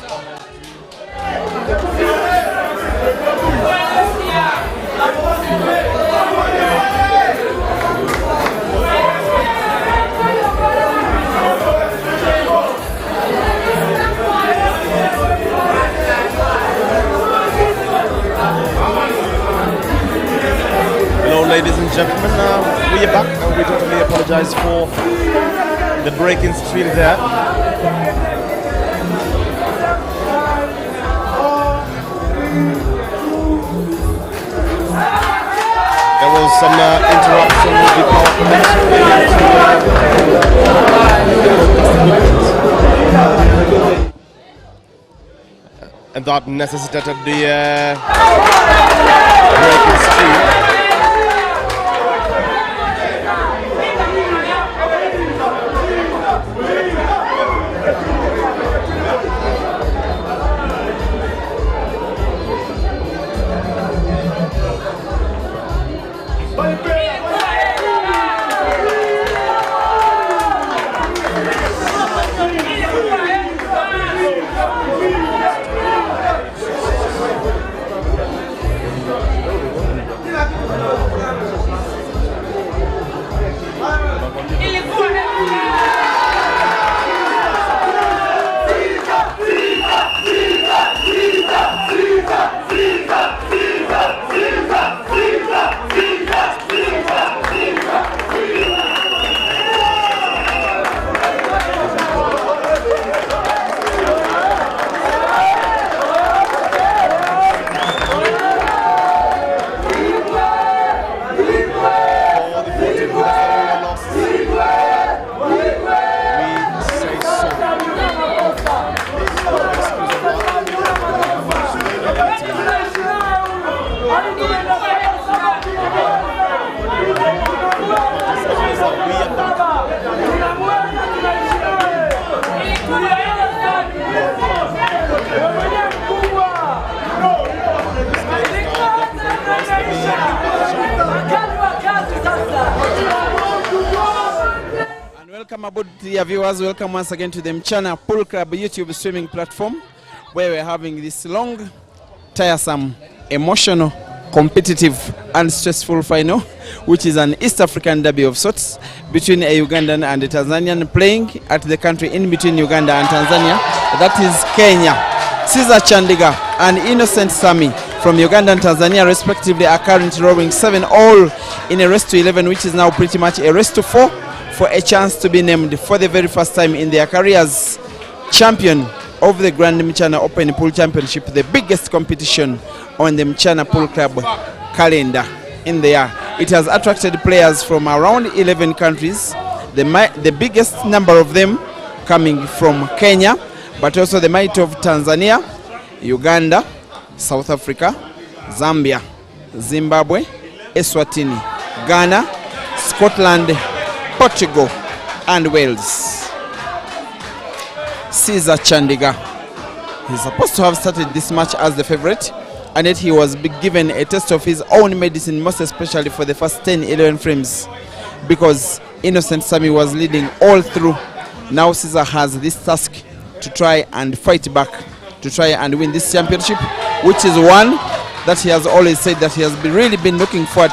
Hello, ladies and gentlemen, we are back and we totally apologize for the break in stream there. There was some interruption with the power connection and that necessitated the break in stream. Welcome aboard, dear viewers. Welcome once again to the Mchana Pool Club YouTube streaming platform, where we're having this long, tiresome, emotional, competitive and stressful final, which is an East African derby of sorts between a Ugandan and a Tanzanian playing at the country in between Uganda and Tanzania. That is Kenya. Caesar Chandiga and Innocent Sammy from Uganda and Tanzania respectively are currently rowing 7 all in a race to 11, which is now pretty much a race to 4 for a chance to be named for the very first time in their careers champion of the Grand Mchana Open Pool Championship, the biggest competition on the Mchana Pool Club calendar in the year. It has attracted players from around 11 countries, the biggest number of them coming from Kenya, but also the might of Tanzania, Uganda, South Africa, Zambia, Zimbabwe, Eswatini, Ghana, Scotland, Portugal and Wales. Caesar Chandiga, he's supposed to have started this match as the favorite, and yet he was given a test of his own medicine, most especially for the first 10-11 frames, because Innocent Sammy was leading all through. Now Caesar has this task to try and fight back, to try and win this championship, which is one that he has always said that he has really been looking forward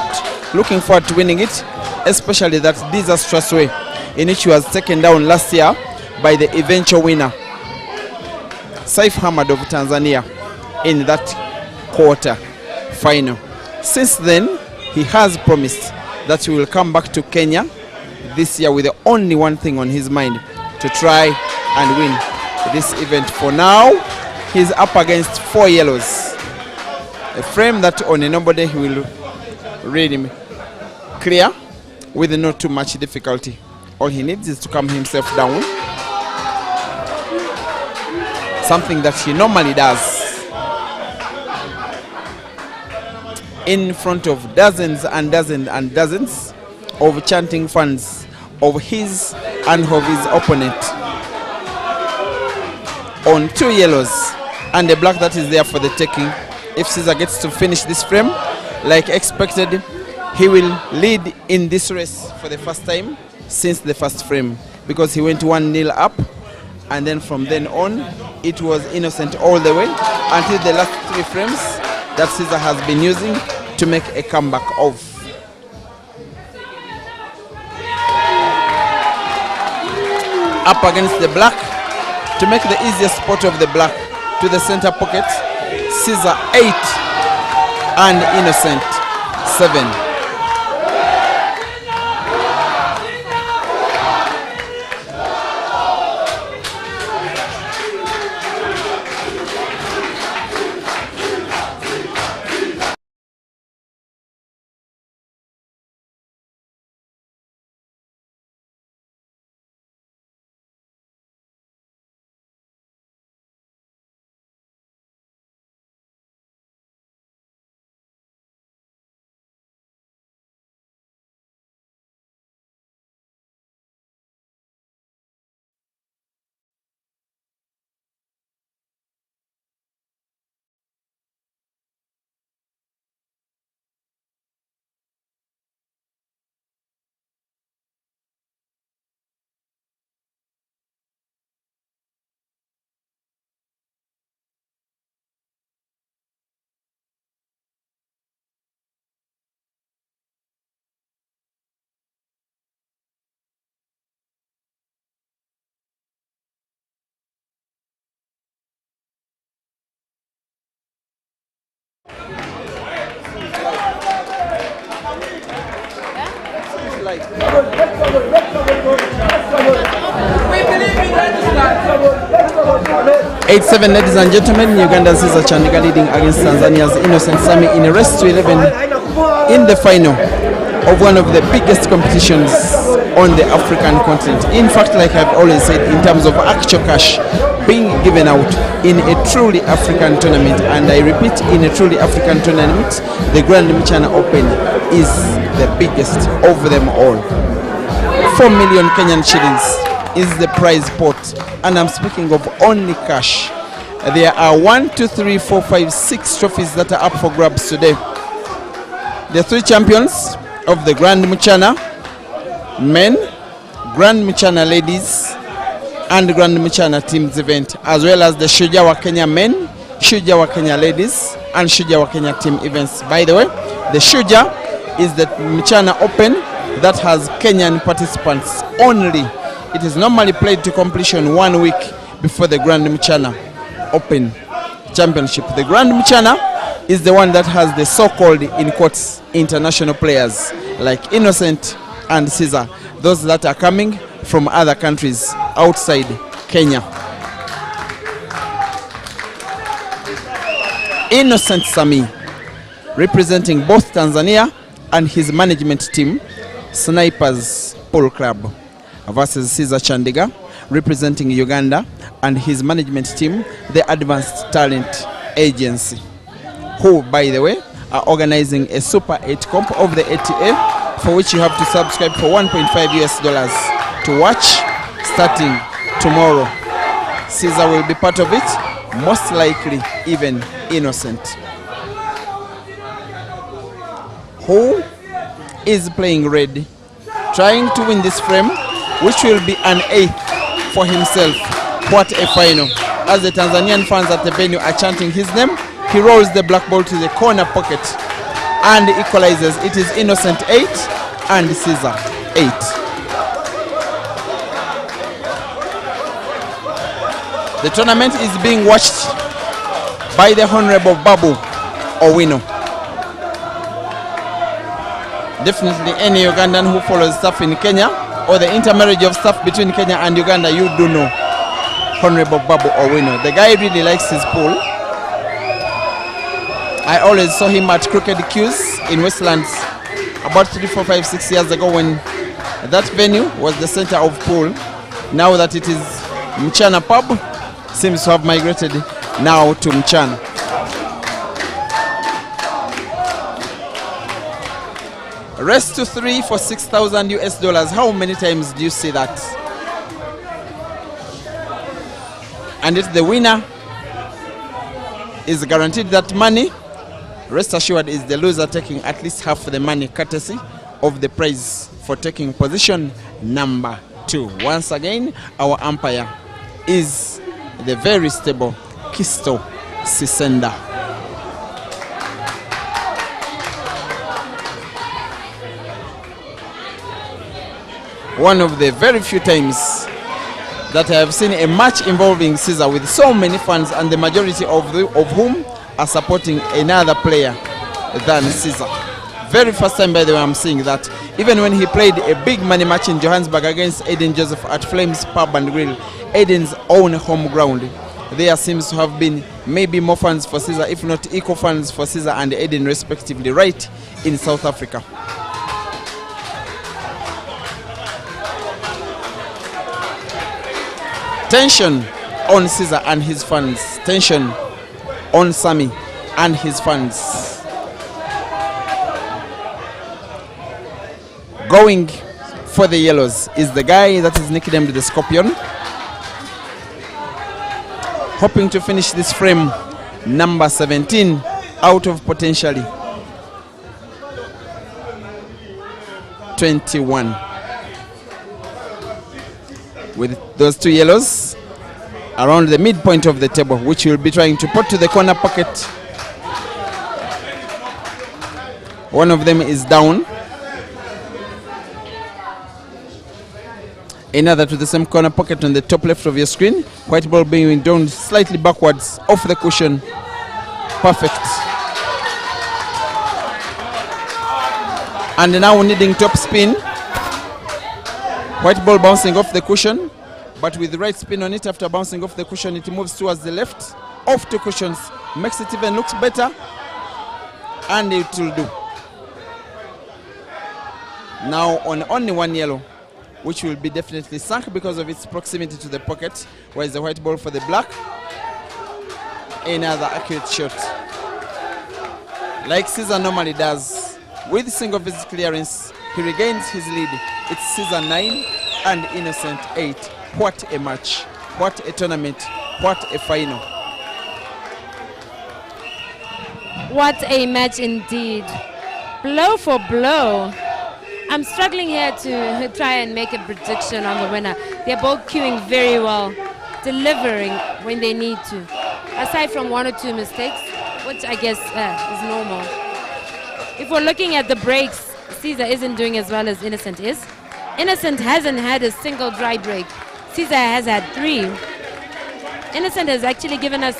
to winning it, especially that disastrous way in which he was taken down last year by the eventual winner, Saif Hamad of Tanzania, in that quarter final. Since then, he has promised that he will come back to Kenya this year with the only one thing on his mind, to try and win this event. For now, he's up against 4 yellows, a frame that on a normal day he will really clear with not too much difficulty. All he needs is to calm himself down, something that he normally does in front of dozens and dozens and dozens of chanting fans of his and of his opponent. On 2 yellows and a black that is there for the taking. If Caesar gets to finish this frame like expected, he will lead in this race for the first time since the first frame, because he went 1-0 up and then from then on it was Innocent all the way until the last 3 frames that Caesar has been using to make a comeback of. Up against the black to make the easiest spot of the black to the center pocket. Caesar 8 and Innocent 7. Like 8-7, ladies and gentlemen. Uganda's Caesar Chandiga leading against Tanzania's Innocent Sammy in a race to 11 in the final of one of the biggest competitions on the African continent. In fact, like I've always said, in terms of actual cash being given out in a truly African tournament, and I repeat, in a truly African tournament, the Grand Mchana Open is the biggest of them all. 4 million Kenyan shillings is the prize pot, and I'm speaking of only cash. There are 1, 2, 3, 4, 5, 6 trophies that are up for grabs today. The 3 champions of the Grand Mchana men, Grand Mchana ladies, and Grand Mchana teams event, as well as the Shujaa wa Kenya men, Shujaa wa Kenya ladies, and Shujaa wa Kenya team events. By the way, the Shujaa is the Mchana Open that has Kenyan participants only. It is normally played to completion 1 week before the Grand Mchana Open Championship. The Grand Mchana is the one that has the so-called, in quotes, international players like Innocent and Caesar, those that are coming from other countries outside Kenya. Innocent Sammy, representing both Tanzania and his management team, Snipers Pool Club, versus Caesar Chandiga, representing Uganda and his management team, the Advanced Talent Agency, who, by the way, are organizing a Super 8 comp of the ATA, for which you have to subscribe for $1.5 to watch starting tomorrow. Caesar will be part of it, most likely even Innocent, who is playing red, trying to win this frame, which will be an 8th for himself. What a final. As the Tanzanian fans at the venue are chanting his name, he rolls the black ball to the corner pocket and equalizes. It is Innocent 8 and Caesar 8. The tournament is being watched by the Honorable Babu Owino. Definitely any Ugandan who follows stuff in Kenya, or the intermarriage of stuff between Kenya and Uganda, you do know Honorable Babu Owino. The guy really likes his pool. I always saw him at Crooked Q's in Westlands about 3, 4, 5, 6 years ago, when that venue was the center of pool. Now that it is Mchana Pub, seems to have migrated now to Mchana. Rest to 3 for $6,000. How many times do you see that? And if the winner is guaranteed that money, rest assured is the loser taking at least half the money, courtesy of the prize for taking position number 2. Once again, our umpire is the very stable Kisto Sisenda. One of the very few times that I have seen a match involving Caesar with so many fans, and the majority of whom are supporting another player than Caesar. Very first time, by the way, I'm seeing that. Even when he played a big money match in Johannesburg against Aiden Joseph at Flames Pub and Grill, Aiden's own home ground, there seems to have been maybe more fans for Caesar, if not equal fans for Caesar and Aiden respectively, right in South Africa. Tension on Caesar and his fans. Tension on Sammy and his fans. Going for the yellows is the guy that is nicknamed the Scorpion. Hoping to finish this frame number 17 out of potentially 21. With those two yellows around the midpoint of the table, which we'll be trying to put to the corner pocket. One of them is down. Another to the same corner pocket on the top left of your screen. White ball being down slightly backwards off the cushion. Perfect. And now needing top spin. White ball bouncing off the cushion, but with the right spin on it. After bouncing off the cushion, it moves towards the left, off two cushions, makes it even looks better, and it will do. Now on only one yellow, which will be definitely sunk because of its proximity to the pocket. Where is the white ball for the black? Another accurate shot. Like Caesar normally does, with single visit clearance, he regains his lead. It's Caesar 9 and Innocent 8. What a match. What a tournament. What a final. What a match indeed. Blow for blow. I'm struggling here to try and make a prediction on the winner. They're both queuing very well, delivering when they need to. Aside from one or two mistakes, which I guess is normal. If we're looking at the breaks, Caesar isn't doing as well as Innocent is. Innocent hasn't had a single dry break. Caesar has had 3. Innocent has actually given us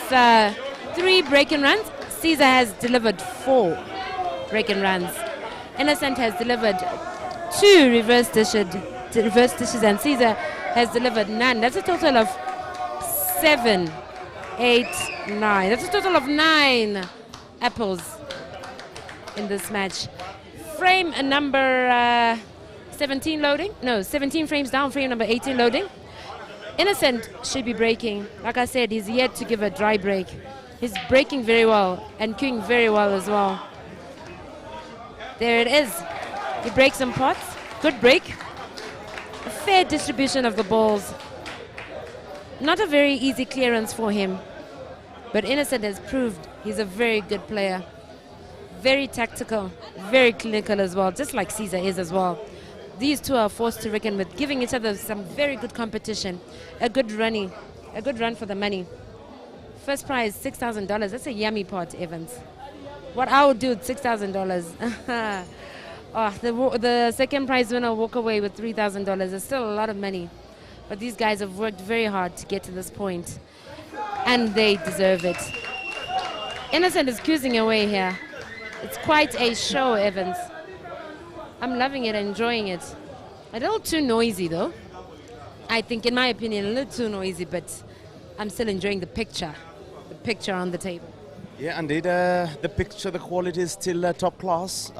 3 break-and runs. Caesar has delivered 4 break-and runs. Innocent has delivered 2 reverse dishes, and Caesar has delivered none. That's a total of 7, 8, 9. That's a total of 9 apples in this match. Frame number 17 loading. No, 17 frames down, frame number 18 loading. Innocent should be breaking. Like I said, he's yet to give a dry break. He's breaking very well and queuing very well as well. There it is. He breaks some pots. Good break. A fair distribution of the balls. Not a very easy clearance for him. But Innocent has proved he's a very good player. Very tactical, very clinical as well, just like Caesar is as well. These two are forced to reckon with, giving each other some very good competition. A good run for the money. First prize, $6,000. That's a yummy pot, Evans. What I would do with $6,000. The second prize winner will walk away with $3,000. It's still a lot of money. But these guys have worked very hard to get to this point. And they deserve it. Innocent is cruising away here. It's quite a show, Evans. I'm loving it, enjoying it. A little too noisy, though. I think, in my opinion, a little too noisy, but I'm still enjoying the picture on the table. Yeah, indeed. The picture, the quality is still top class.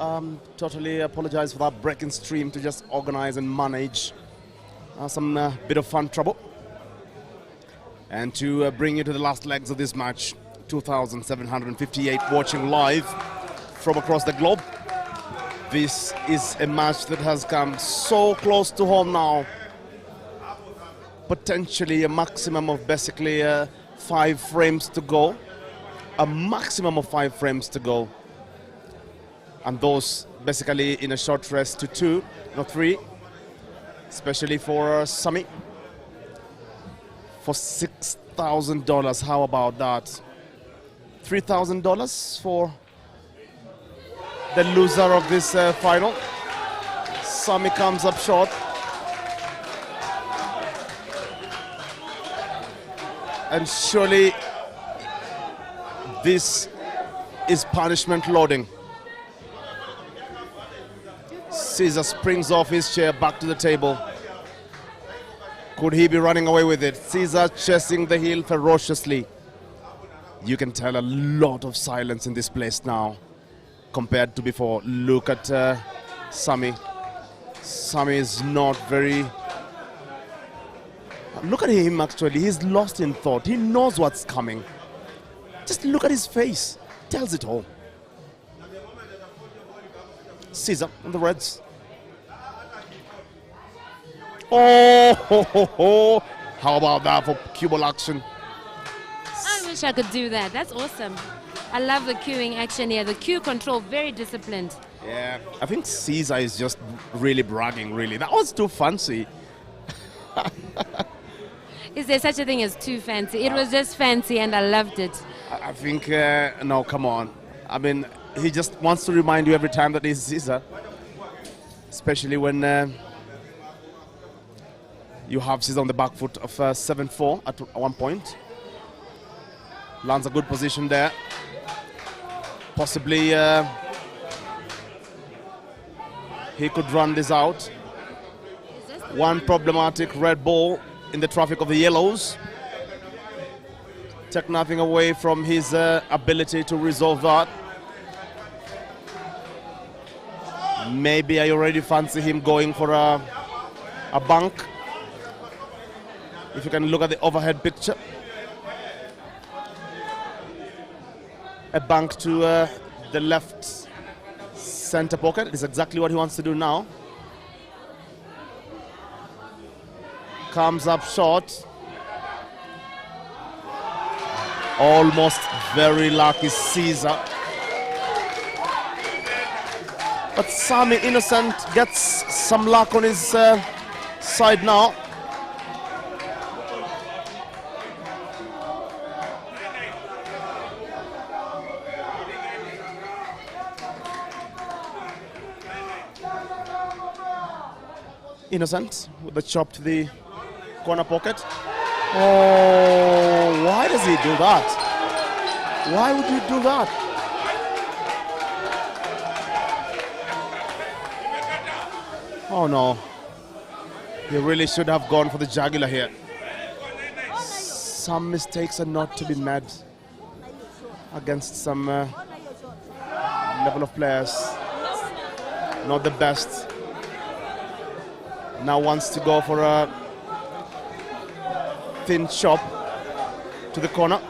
Totally apologize for that breaking stream to just organize and manage some bit of fun trouble. And to bring you to the last legs of this match, 2,758 watching live from across the globe. This is a match that has come so close to home now. Potentially a maximum of basically 5 frames to go. A maximum of 5 frames to go. And those basically in a short rest to 2, not 3. Especially for Sammy. for $6,000. How about that? $3,000 for the loser of this final. Sammy comes up short. And surely this is punishment loading. Caesar springs off his chair back to the table. Could he be running away with it? Caesar chasing the heel ferociously. You can tell a lot of silence in this place now compared to before. Look at Sammy. Sammy is not very... Look at him actually, he's lost in thought. He knows what's coming. Just look at his face, tells it all. Caesar on the Reds. Oh, ho, ho, ho. How about that for cue ball action? I wish I could do that. That's awesome. I love the queuing action here. The cue control, very disciplined. Yeah, I think Caesar is just really bragging, really. That was too fancy. Is there such a thing as too fancy? It was just fancy and I loved it. I think, no, come on. I mean, he just wants to remind you every time that he's Caesar. Especially when you have Caesar on the back foot of 7-4 at one point. Lands a good position there. Possibly he could run this out. One problematic red ball in the traffic of the yellows. Take nothing away from his ability to resolve that. Maybe I already fancy him going for a bank. If you can look at the overhead picture. A bank to the left center pocket is exactly what he wants to do now. Comes up short. Almost very lucky Caesar. But Sammy Innocent gets some luck on his side now. Innocent with the chop to the corner pocket. Oh, why does he do that? Why would you do that? Oh no. He really should have gone for the jugular here. Some mistakes are not to be made against some level of players. Not the best. Now wants to go for a thin chop to the corner.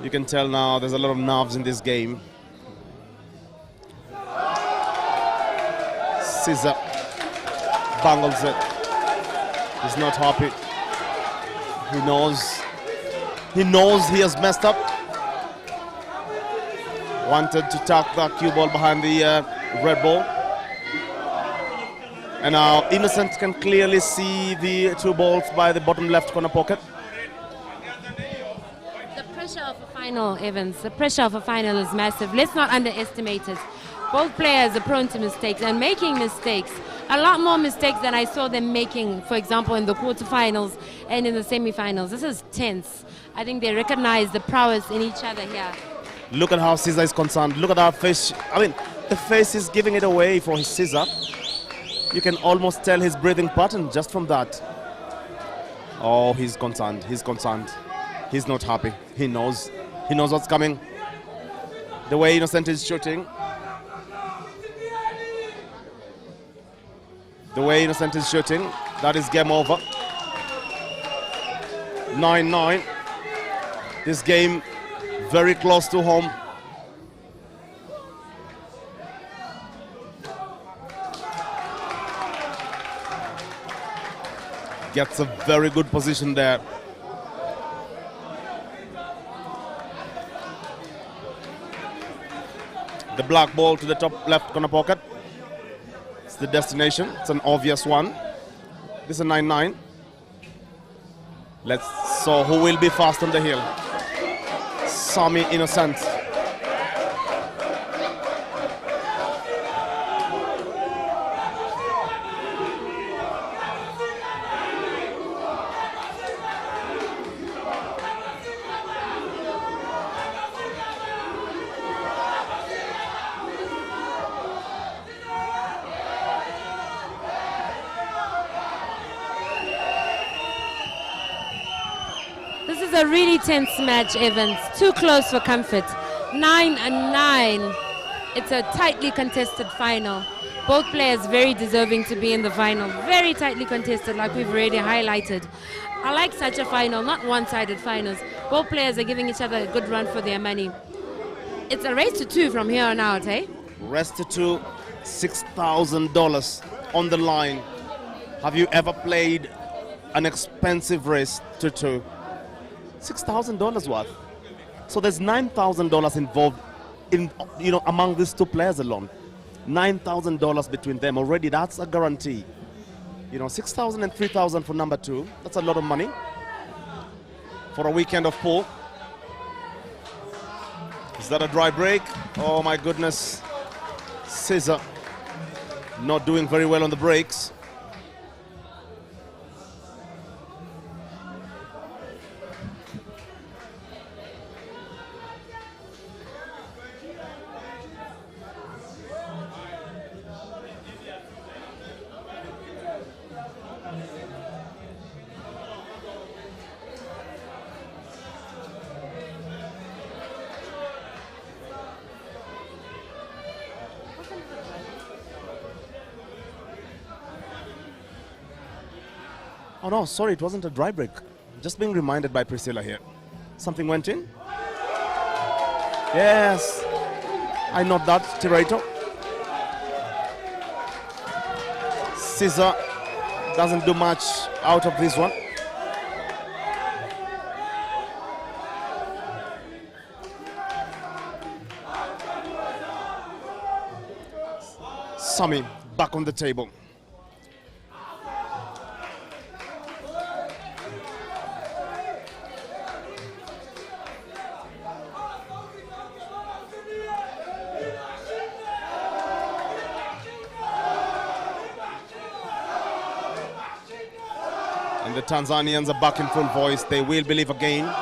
You can tell now there's a lot of nerves in this game. Caesar bungles it. He's not happy. He knows he has messed up. Wanted to tuck the cue ball behind the red ball. And now Innocent can clearly see the two balls by the bottom left corner pocket. The pressure of a final, Evans, the pressure of a final is massive. Let's not underestimate it. Both players are prone to mistakes and making mistakes. A lot more mistakes than I saw them making, for example, in the quarterfinals and in the semifinals. This is tense. I think they recognize the prowess in each other here. Look at how Caesar is concerned. Look at our face. I mean, the face is giving it away for his Caesar. You can almost tell his breathing pattern just from that. Oh, he's concerned. He's concerned. He's not happy. He knows. He knows what's coming. The way Innocent is shooting. The way Innocent is shooting, that is game over. 9-9. This game very close to home. Gets a very good position there. The black ball to the top left corner pocket. It's the destination. It's an obvious one. This is a 9-9. So who will be fast on the hill? Sammy Innocent. This is a really tense match, Evans. Too close for comfort. 9-9. It's a tightly contested final. Both players very deserving to be in the final. Very tightly contested, like we've already highlighted. I like such a final, not one-sided finals. Both players are giving each other a good run for their money. It's a race to 2 from here on out, eh? Race to 2, $6,000 on the line. Have you ever played an expensive race to 2? $6,000 worth. So there's $9,000 involved in, among these 2 players alone. $9,000 between them already. That's a guarantee. $6,000 and $3,000 for number 2. That's a lot of money for a weekend of pool. Is that a dry break? Oh my goodness. Scissor not doing very well on the breaks. Oh no, sorry, it wasn't a dry break. Just being reminded by Priscilla here. Something went in? Yes. I note that, Tirato. Scissor doesn't do much out of this one. Sammy back on the table. And the Tanzanians are back in full voice. They will believe again.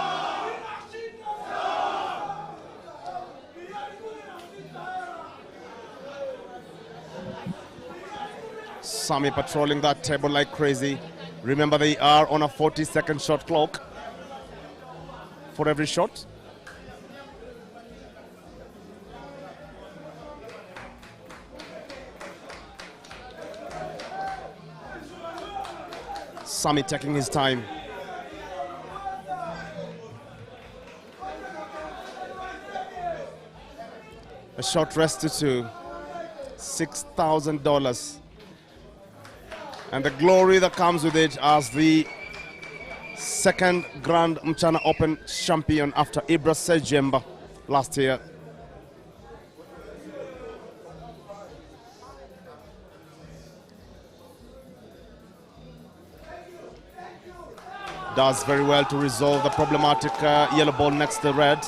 Sammy patrolling that table like crazy. Remember, they are on a 40-second shot clock for every shot. Sammy taking his time. A short rest to 2. $6,000. And the glory that comes with it as the second Grand Mchana Open champion after Ibra Sejemba last year. Does very well to resolve the problematic yellow ball next to red.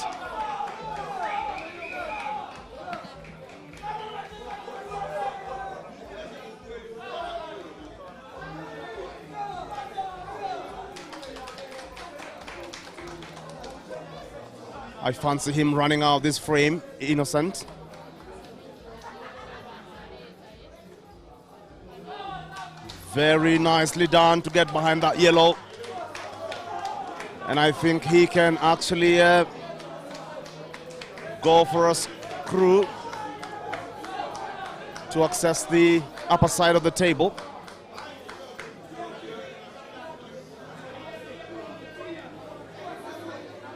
I fancy him running out this frame, Innocent. Very nicely done to get behind that yellow. And I think he can actually go for a screw to access the upper side of the table.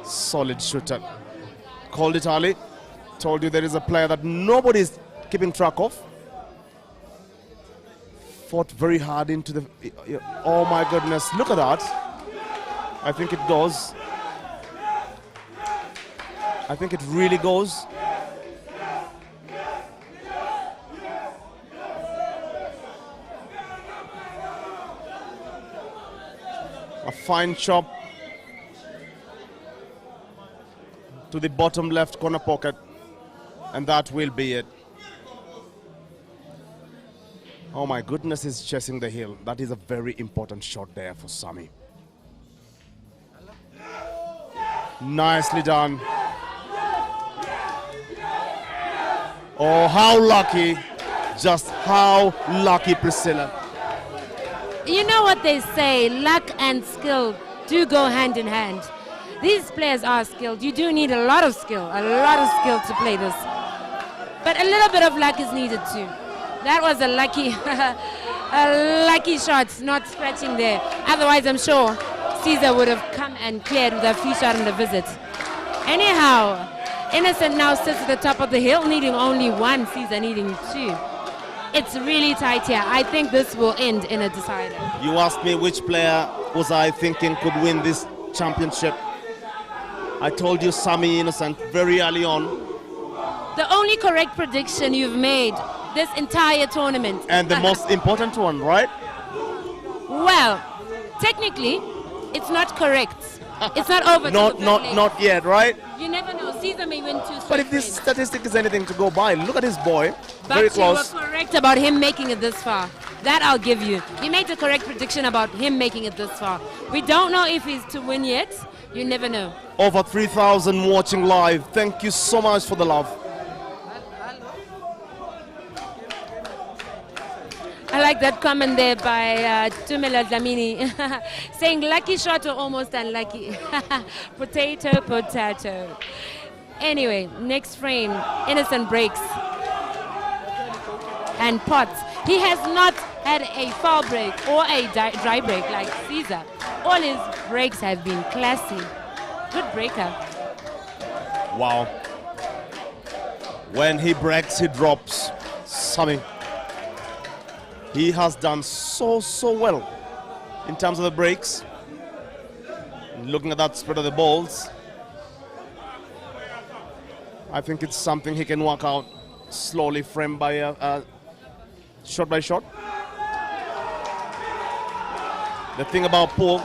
Solid shooter. Called it early. Told you there is a player that nobody's keeping track of. Fought very hard into the... Oh my goodness, look at that. I think it goes. I think it really goes. A fine chop to the bottom left corner pocket, and that will be it. Oh my goodness, he's chasing the heel. That is a very important shot there for Sammy. Nicely done. Oh, how lucky. Just how lucky, Priscilla. You know what they say, luck and skill do go hand in hand. These players are skilled. You do need a lot of skill to play this. But a little bit of luck is needed too. That was a lucky shot, not scratching there. Otherwise, I'm sure Caesar would have come and cleared with a free shot and a visit. Anyhow, Innocent now sits at the top of the hill, needing only one, Caesar needing two. It's really tight here. I think this will end in a decider. You asked me which player was I thinking could win this championship. I told you Sammy Innocent very early on. The only correct prediction you've made this entire tournament. And the most important one, right? Well, technically, it's not correct. It's not over. Not yet, right? You never know. Caesar may win 2 straight. But if this wins. statistic is anything to go by, look at his boy. But Very you close. were correct about him making it this far. That I'll give you. You made the correct prediction about him making it this far. We don't know if he's to win yet. You never know. Over 3,000 watching live. Thank you so much for the love. I like that comment there by Tumela Dlamini saying lucky shot or almost unlucky. Potato, potato. Anyway, next frame, Innocent breaks and pots. He has not had a foul break or a dry break like Caesar. All his breaks have been classy. Good breaker. Wow. When he breaks, he drops. Sammy. He has done so well in terms of the breaks. Looking at that spread of the balls, I think it's something he can work out slowly, frame by shot by shot. The thing about pool,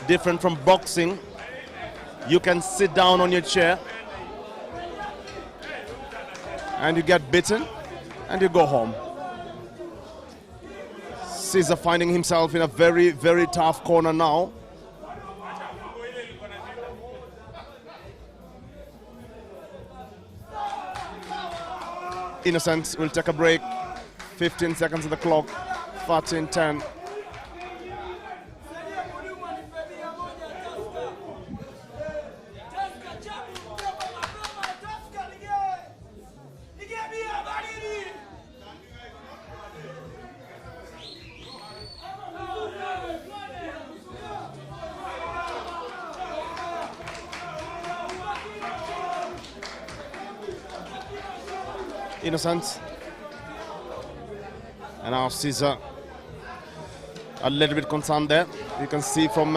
different from boxing, you can sit down on your chair and you get bitten and you go home. Caesar finding himself in a very tough corner now. Innocent will take a break. 15 seconds on the clock. 13-10. Innocent. And now Caesar a little bit concerned there. You can see from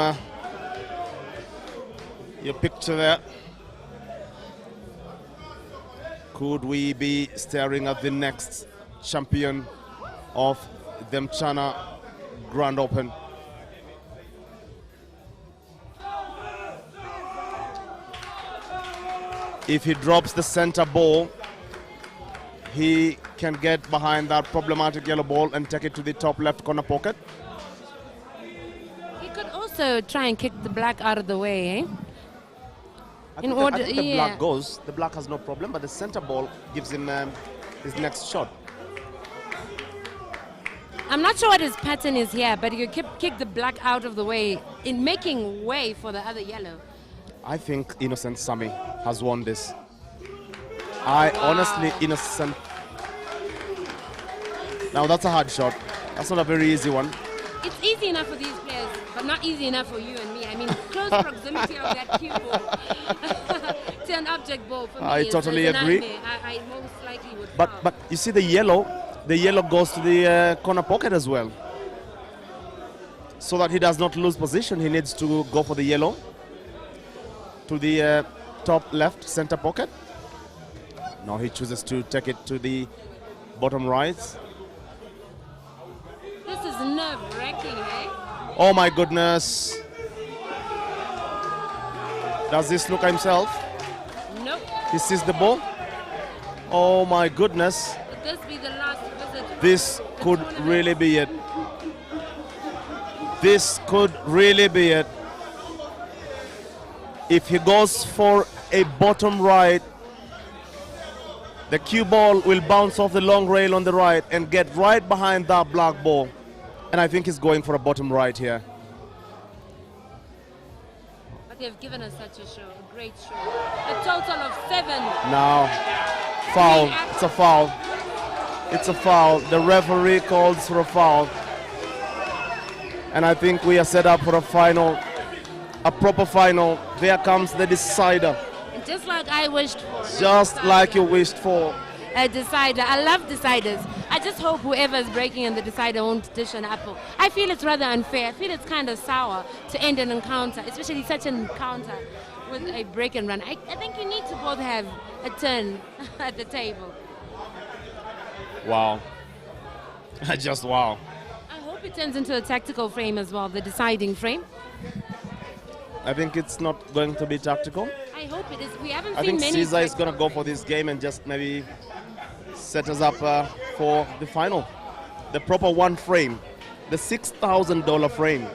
your picture there. Could we be staring at the next champion of the Mchana Grand Open? If he drops the center ball, he can get behind that problematic yellow ball and take it to the top left corner pocket. He could also try and kick the black out of the way, eh? I think the black goes. The black has no problem, but the center ball gives him his next shot. I'm not sure what his pattern is here, but he could kick the black out of the way in making way for the other yellow. I think Innocent Sammy has won this. Honestly, Innocent. Now that's a hard shot. That's not a very easy one. It's easy enough for these players, but not easy enough for you and me. I mean, close proximity of that cue ball to an object ball for me I totally is a agree. nightmare. I most likely would But foul. but you see the yellow goes to the corner pocket as well. So that he does not lose position, he needs to go for the yellow to the top left center pocket. Now he chooses to take it to the bottom right. This is nerve-wracking, eh? Oh my goodness. Does he snooker himself? Nope. He sees the ball. Oh my goodness. Would this be the last visit? This could really be it. This could really be it. If he goes for a bottom right, the cue ball will bounce off the long rail on the right and get right behind that black ball. And I think he's going for a bottom right here. But they've given us such a show, a great show. A total of 7. Now, foul. It's a foul. It's a foul. The referee calls for a foul. And I think we are set up for a final, a proper final. There comes the decider. And just like I wished for. Just like you wished for. A decider. I love deciders. I just hope whoever is breaking in the decider won't dish an apple. I feel it's rather unfair. I feel it's kind of sour to end an encounter, especially such an encounter with a break and run. I think you need to both have a turn at the table. Wow. Just wow. I hope it turns into a tactical frame as well, the deciding frame. I think it's not going to be tactical. I hope it is. We haven't I seen think many. Caesar is going to go for this game and just maybe set us up for the final. The proper one frame. The $6,000 frame.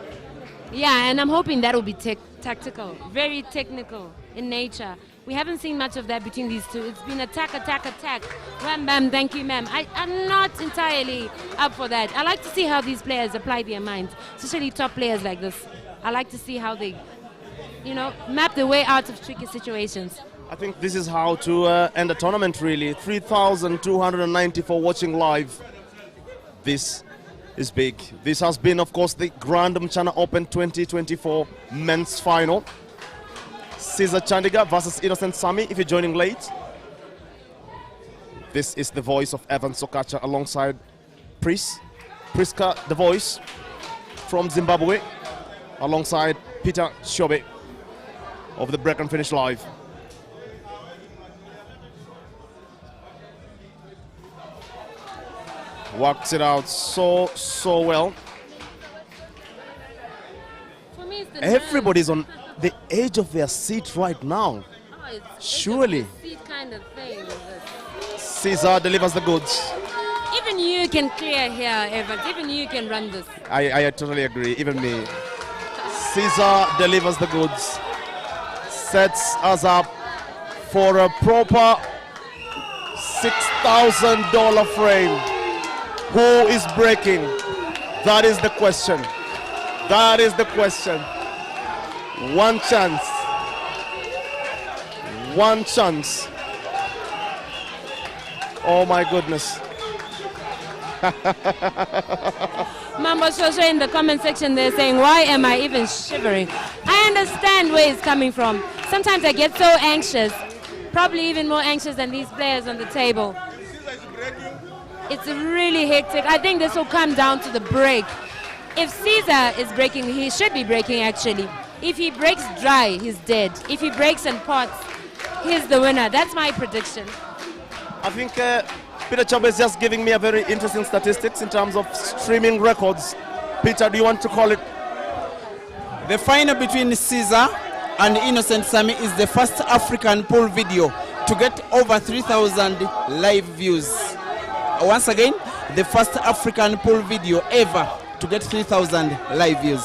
Yeah, and I'm hoping that will be tactical, very technical in nature. We haven't seen much of that between these two. It's been attack, attack, attack. Wham, bam, thank you, ma'am. I'm not entirely up for that. I like to see how these players apply their minds, especially top players like this. I like to see how they, map their way out of tricky situations. I think this is how to end a tournament, really. 3,294 watching live. This is big. This has been, of course, the Grand Mchana Open 2024 men's final. Caesar Chandiga versus Innocent Sammy, if you're joining late. This is the voice of Evan Sokacha alongside Priska, the voice from Zimbabwe, alongside Peter Shobe of the Break and Finish Live. Works it out so well. For me, it's the Everybody's on the edge of their seat right now. it's Surely. a seat kind of thing. Caesar delivers the goods. Even you can clear here, Evans. Even you can run this. I totally agree, even me. Caesar delivers the goods. Sets us up for a proper $6,000 frame. Who is breaking? That is the question. That is the question. One chance. One chance. Oh my goodness. Mambo Shosho in the comment section they're saying, why am I even shivering? I understand where it's coming from. Sometimes I get so anxious, probably even more anxious than these players on the table. It's really hectic. I think this will come down to the break. If Caesar is breaking, he should be breaking actually. If he breaks dry, he's dead. If he breaks in pots, he's the winner. That's my prediction. I think Peter Chobe is just giving me a very interesting statistics in terms of streaming records. Peter, do you want to call it? The final between Caesar and Innocent Sammy is the first African pool video to get over 3,000 live views. Once again, the first African pool video ever to get 3,000 live views.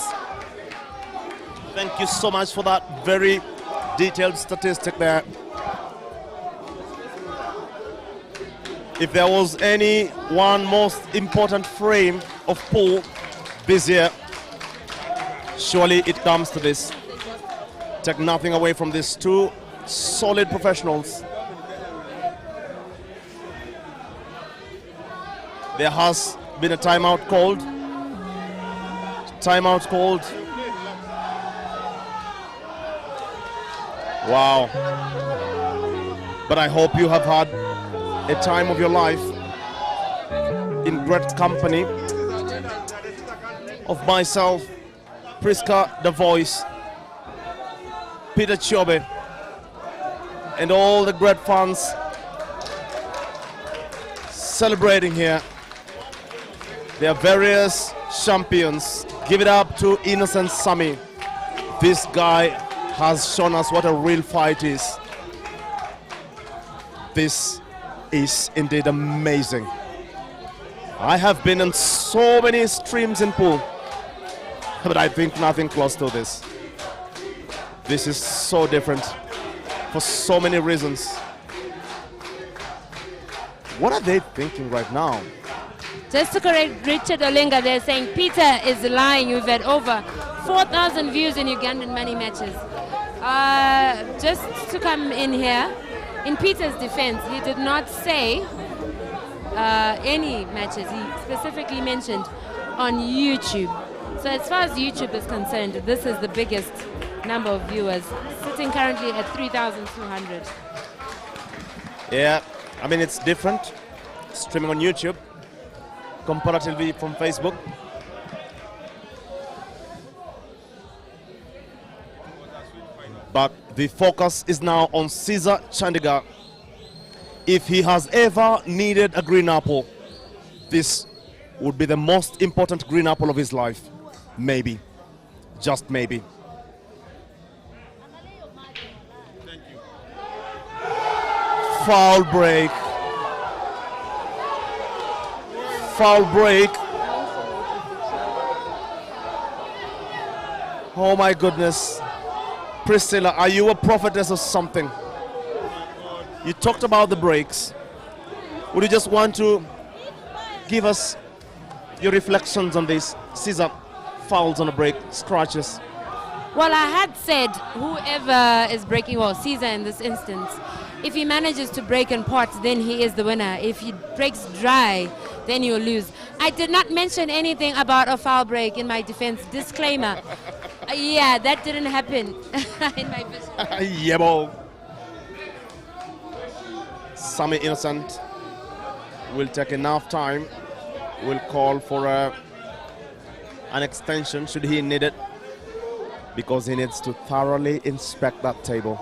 Thank you so much for that very detailed statistic there. If there was any one most important frame of pool this year, surely it comes to this. Take nothing away from these two solid professionals. There has been a timeout called. Timeout called. Wow. But I hope you have had a time of your life in great company of myself, Priska the voice, Peter Chobe, and all the great fans celebrating here. There are various champions. Give it up to Innocent Sammy. This guy has shown us what a real fight is. This is indeed amazing. I have been in so many streams in pool, but I think nothing close to this. This is so different for so many reasons. What are they thinking right now? Just to correct Richard Olenga, they're saying Peter is lying. You've had over 4,000 views in Ugandan money matches. Just to come in here, in Peter's defense, he did not say any matches. He specifically mentioned on YouTube. So as far as YouTube is concerned, this is the biggest number of viewers, sitting currently at 3,200. Yeah, I mean, it's different streaming on YouTube comparatively from Facebook. But the focus is now on Caesar Chandiga. If he has ever needed a green apple, this would be the most important green apple of his life. Maybe. Just maybe. Foul break. Foul break. Oh my goodness. Priscilla, are you a prophetess or something? You talked about the breaks. Would you just want to give us your reflections on this? Caesar fouls on a break, scratches. Well, I had said whoever is breaking, well, Caesar in this instance, if he manages to break in parts, then he is the winner. If he breaks dry, then you'll lose. I did not mention anything about a foul break in my defense. Disclaimer. Yeah, that didn't happen in my vision. Yeah, ball. Sammy Innocent will take enough time. Will call for an extension should he need it, because he needs to thoroughly inspect that table.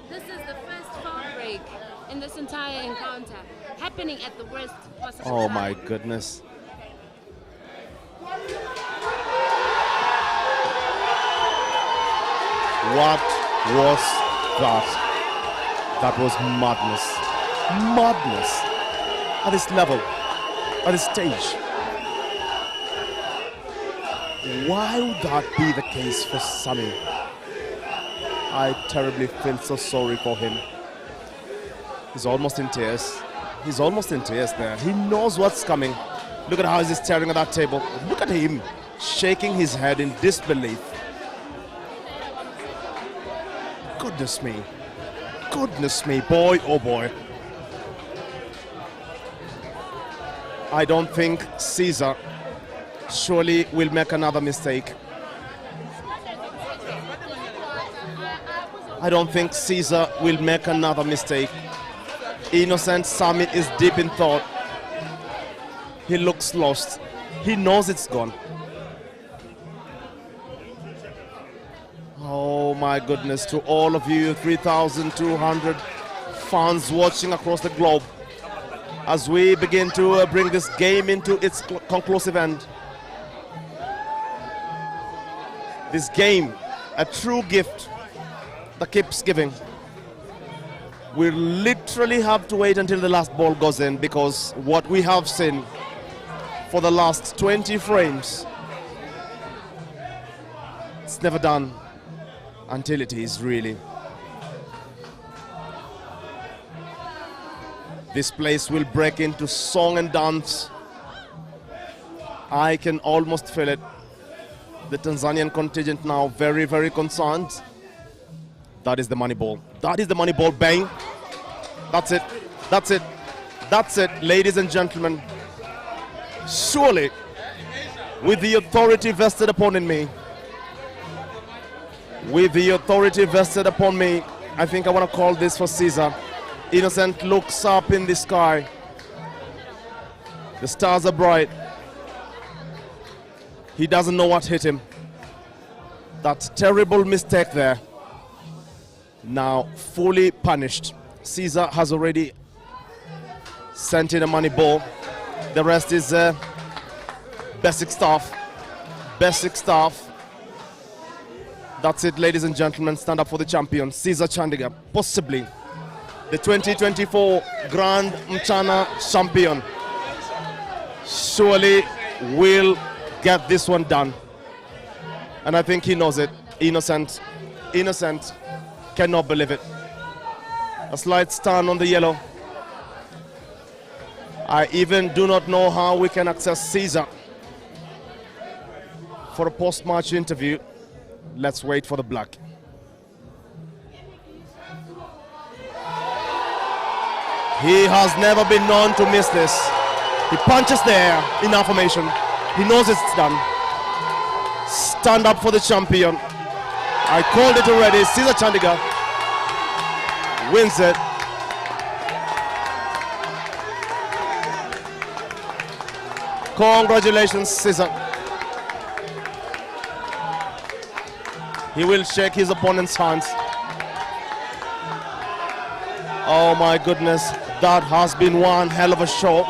This is the first foul break in this entire encounter, happening at the worst possible Oh time. my goodness. What was that? That was madness. Madness. At this level, at this stage. Why would that be the case for Sammy? I terribly feel so sorry for him. He's almost in tears. He's almost in tears there. He knows what's coming. Look at how he's staring at that table. Look at him shaking his head in disbelief. Goodness me. Goodness me, boy, oh boy. I don't think Caesar surely will make another mistake. I don't think Caesar will make another mistake. Innocent Sammy is deep in thought. He looks lost. He knows it's gone. Oh my goodness, to all of you 3,200 fans watching across the globe, as we begin to bring this game into its conclusive end. This game, a true gift that keeps giving. We literally have to wait until the last ball goes in, because what we have seen for the last 20 frames, it's never done until it is really. This place will break into song and dance. I can almost feel it. The Tanzanian contingent now very, very concerned. That is the money ball. That is the money ball. Bang. That's it. That's it. That's it, ladies and gentlemen. Surely, with the authority vested upon me, with the authority vested upon me, I think I want to call this for Caesar. Innocent looks up in the sky. The stars are bright. He doesn't know what hit him. That terrible mistake there. Now fully punished. Caesar has already sent in a money ball. The rest is basic stuff. Basic stuff. That's it, ladies and gentlemen. Stand up for the champion, Caesar Chandiga, possibly the 2024 Grand Mchana champion. Surely will get this one done. And I think he knows it. Innocent cannot believe it. A slight stun on the yellow. I even do not know how we can access Caesar for a post-match interview. Let's wait for the black. He has never been known to miss this. He punches there in affirmation. He knows it's done. Stand up for the champion. I called it already. Caesar Chandiga wins it. Congratulations, Caesar. He will shake his opponent's hands. Oh my goodness, that has been one hell of a show.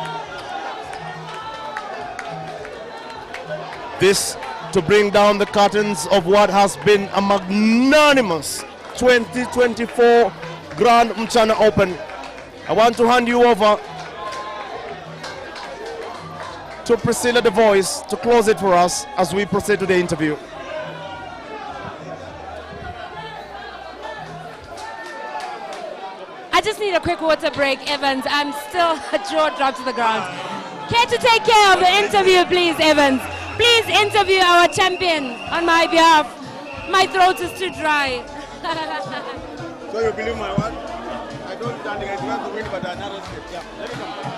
This to bring down the curtains of what has been a magnanimous 2024 Grand Mchana Open. I want to hand you over to Priscilla the Voice to close it for us as we proceed to the interview. I just need a quick water break, Evans. I'm still jaw dropped to the ground. Care to take care of the interview, please, Evans? Please interview our champion on my behalf. My throat is too dry. So you believe my word? I don't think it's going to win, but another step. Yeah, let it come.